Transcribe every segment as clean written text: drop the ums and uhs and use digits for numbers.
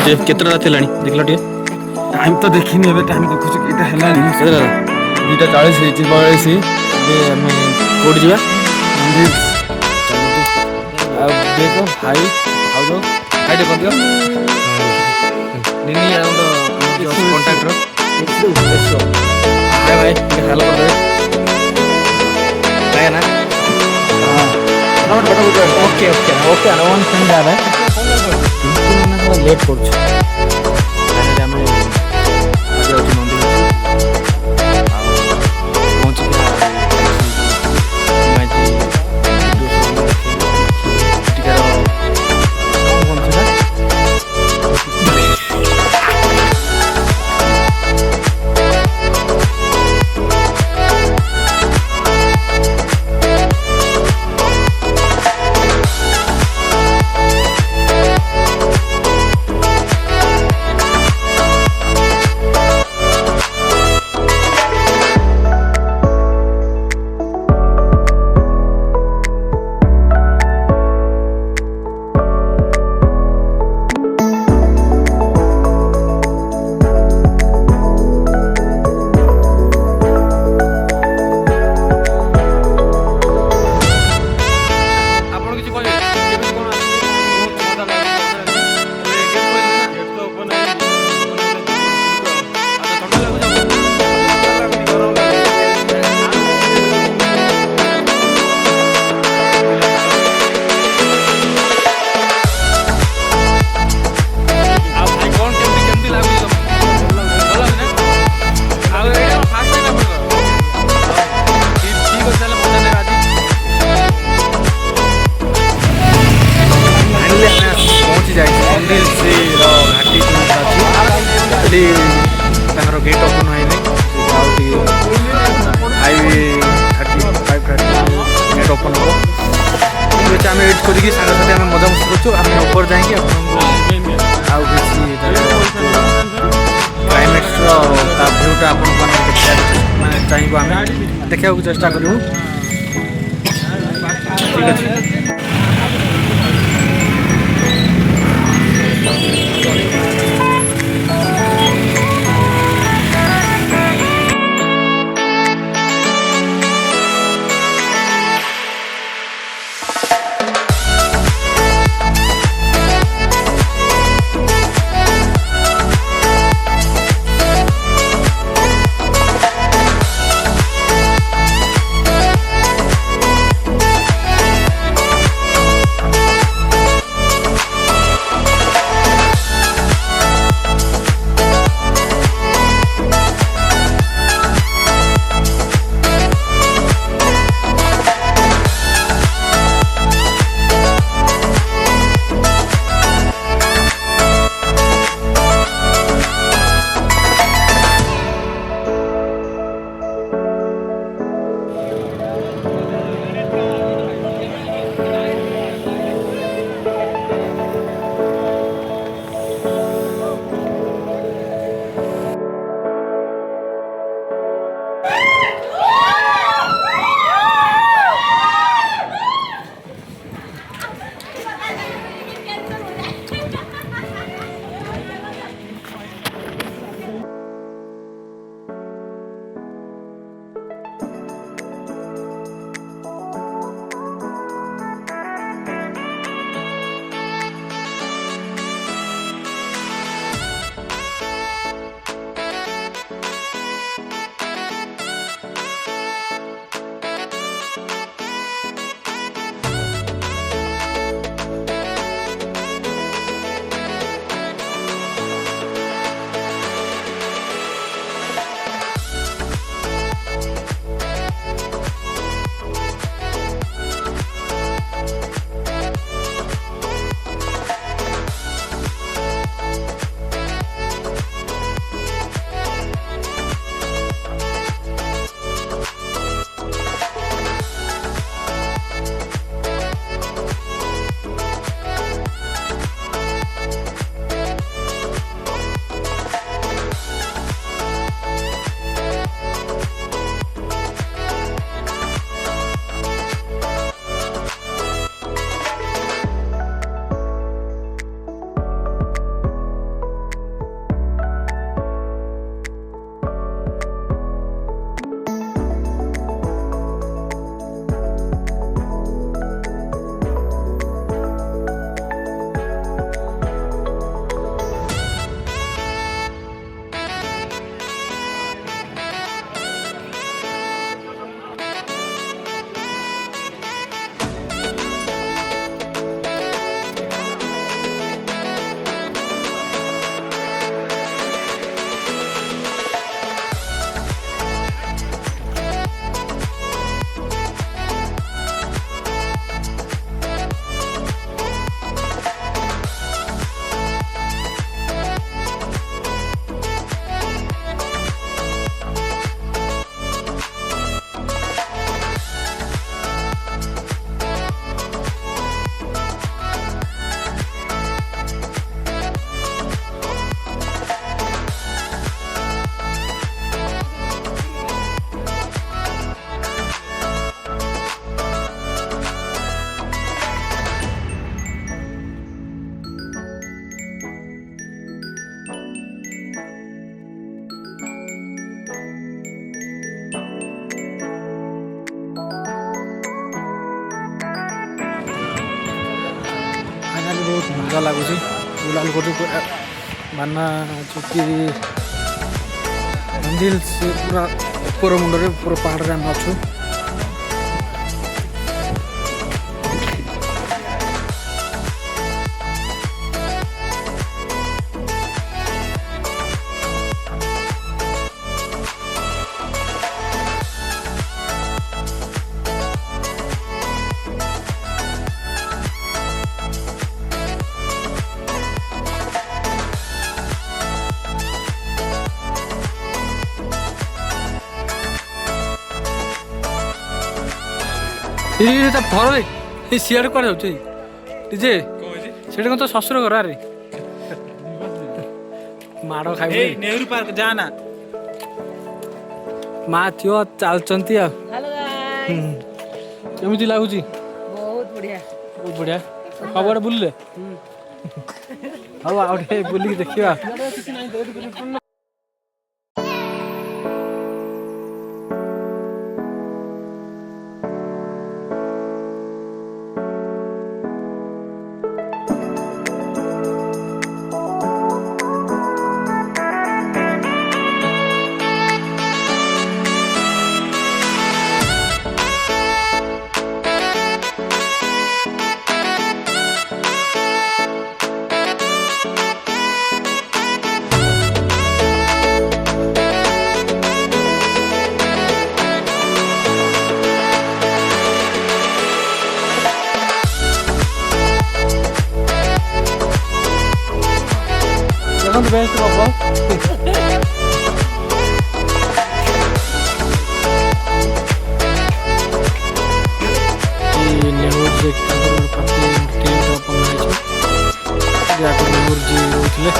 केतटा थिलानी देखला टे टाइम तो देखिनी एबे टाइम देखु छी एटा हेलानी केतटा 2:40 ହେଇଛି 42 ଏବେ ଆମେ କୋଉଠି ଯିବା मंदिर ଆଉ ଦେଖ ହାଇ ଆଉ ଯୋ ହାଇଟେ କରିଦିଅ ନିନି ଆଉ କଣ୍ଟାକ୍ଟର ହାଇ ଭାଇ ଟିକେ ହାଲୋ କରିଦେବେ ଭାଇ ନା okay okay okay one friend जा रहा है लेट କରୁଛି ତାହେଲେ ଆମେ ଯାଉଛୁ ମନ୍ଦିର गेट ओपन है हाईवे 35 गेट ओपन हम आम वेट करके साथ आम मजा मस्ती कर ऊपर जाएंगे आउ क्लाइमेट्स भ्यूटा आप चाहिए आम देखा चेष्टा करूँ ठीक अच्छे मजा लगुच बुलाबुली कर बाना चौकी मंदिर से पूरा ऊपर मुंडे पूरा पहाड़ आम अच्छु घर सियाड़े कौन जाऊँ डीजे से तो शशुर घर आरे माड़ खाई नेहरू पार्क जाना माँ थी चलती केमी लगुच बहुत बढ़िया बहुत बढ़िया सबुआड़े बुलिले हाँ आउ बुलिक देखा बेस्ट बाबा नेहरू जी नेहरू जी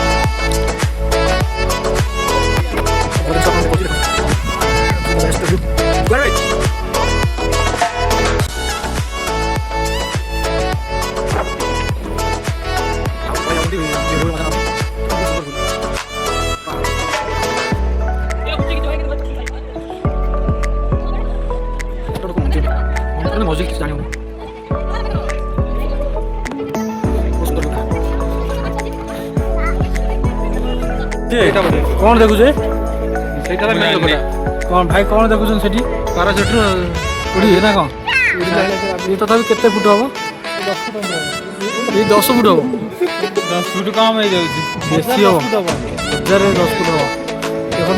रोते मजिक जानी कौन देखुचे कौन भाई कौन देखुन से पाराशूट उड़ी ना कौन ये तथापि केते फुट हम ये 10 फुट हम 10 फुट कम हो बेसी हम 10 फुट हम देखो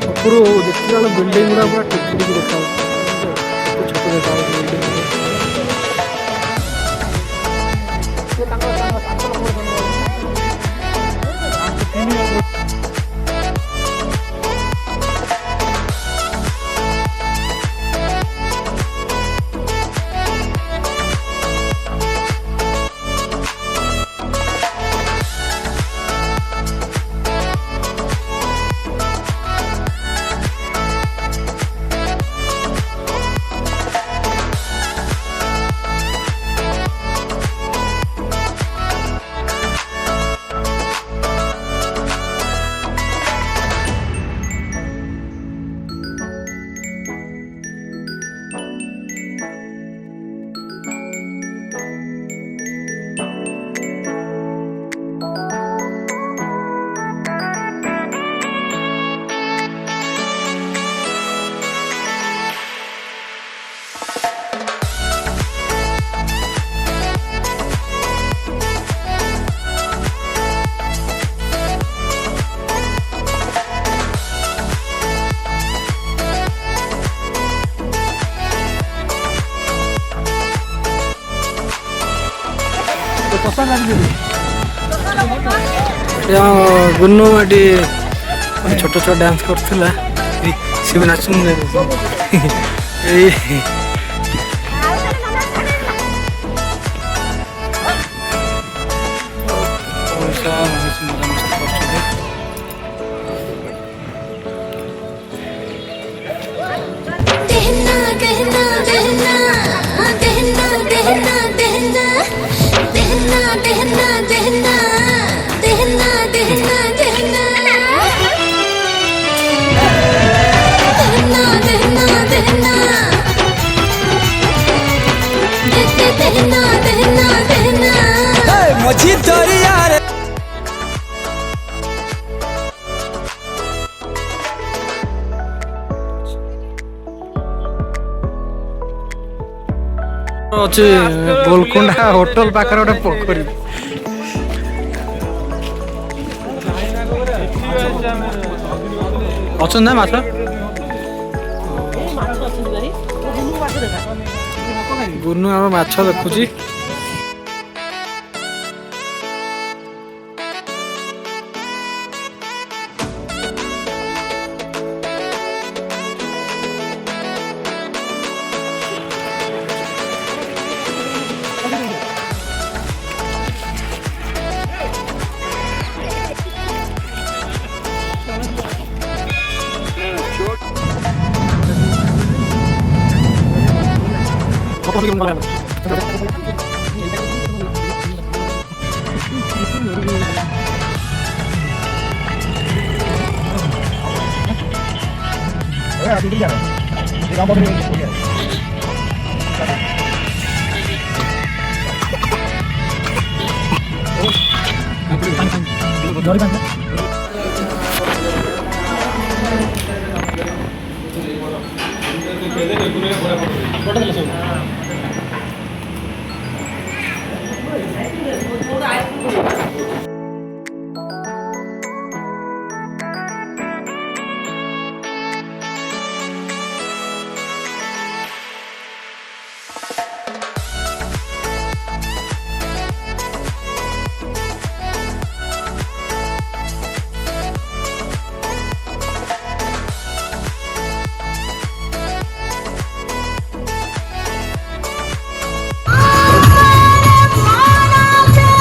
ऊपर देखा बिल्डिंग गुड़ा पूरा टिक देखा छोट देखा गुन्नू एटी छोट छोट डांस करथिला सी भी नाचुन मझी दरिया ଅଛି ଗୋଲକୁଣ୍ଡା ହୋଟେଲ ପାଖରେ ଗୋଟେ ପୋଖରୀ। ଅଛନ୍ତି ନା ମାଛ? ଗୁନୁ ଆମ ମାଛ ଦେଖୁଛି।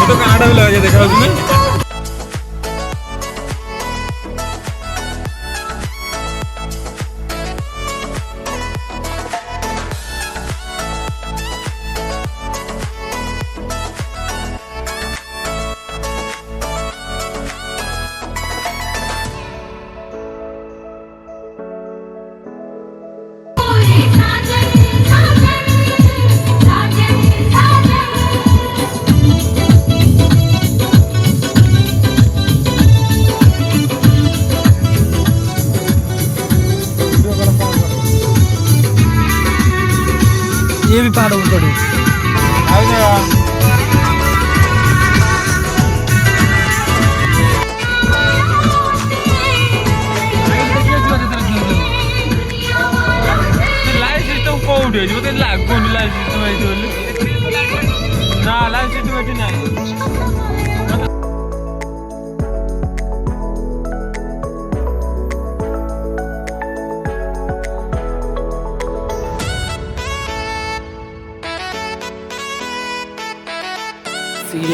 तो कनाडा भी लगा देखा उसने ये भी पहाड़ों में चढ़ू। लाइट सिस्टम कोड है जो तो लागू नहीं लाइट सिस्टम है जो ना लाइट सिस्टम है नहीं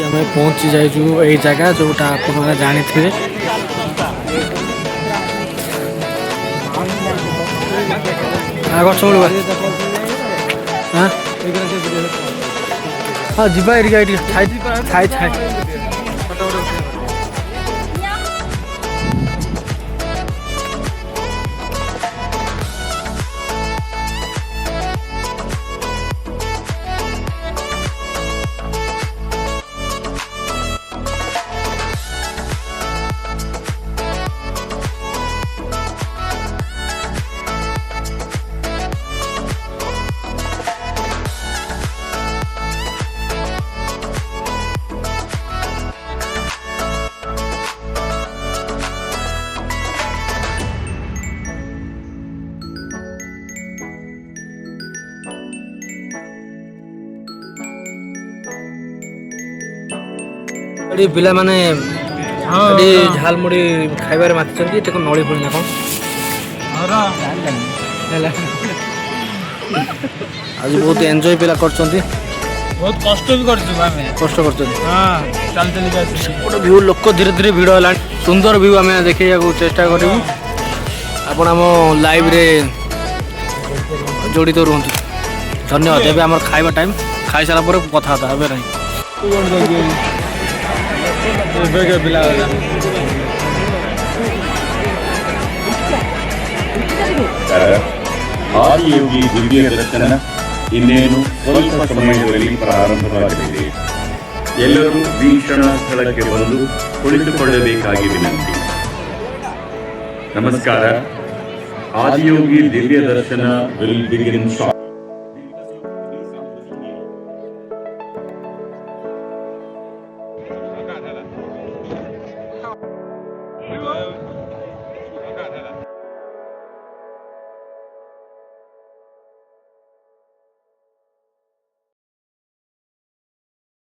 ଆମେ ପହଞ୍ଚି ଯାଇଛୁ ଏଇ ଜାଗା ଯୋଉଟା ଆପଣମାନେ ଜାଣିଥିବେ। ଗଛ ବେଳୁ ହଁ ଯିବା ଏରିକା ଏଠି ଥାଇ ଥାଇ ଏଠି ପିଲାମାନେ ଏଠି ଝାଲମୁଢ଼ି ଖାଇବାରେ ମାତିଛନ୍ତି। ଏଠି କ'ଣ ନଳି ଫଳି ନା କ'ଣ ଆଜି ବହୁତ ଏନ୍ଜୟ ପିଲା କରୁଛନ୍ତି। बहुत कष्ट भी करछु आमे କଷ୍ଟ କରୁଛନ୍ତି। हां चल चल जासी ଗୋଟେ ଭିଉ ଲୋକ ଧୀରେ ଧୀରେ ଭିଡ଼ ହେଲାଣି। ସୁନ୍ଦର ଭିଉ ଆମେ ଦେଖେଇବାକୁ ଚେଷ୍ଟା କରିବୁ। ଆପଣ ଆମ ଲାଇଭରେ ଜଡ଼ିତ ରୁହନ୍ତୁ। ଧନ୍ୟବାଦ। ଏବେ ଆମର ଖାଇବା ଟାଇମ୍। ଖାଇସାରିଲା ପରେ କଥାବାର୍ତ୍ତା ହେବେ ନାହିଁ। ಆದಿಯೋಗಿ ದಿವ್ಯ ದರ್ಶನ ಇನ್ನೇನು ಸ್ವಲ್ಪ ಸಮಯದಲ್ಲಿ ಪ್ರಾರಂಭವಾಗಲಿದೆ. ಎಲ್ಲರೂ ವೀಕ್ಷಣಾ ಸ್ಥಳಕ್ಕೆ ಬಂದು ಕುಳಿತುಕೊಳ್ಳಬೇಕಾಗಿ ವಿನಂತಿ. ನಮಸ್ಕಾರ. ಆದಿಯೋಗಿ ದಿವ್ಯ ದರ್ಶನ will begin shortly.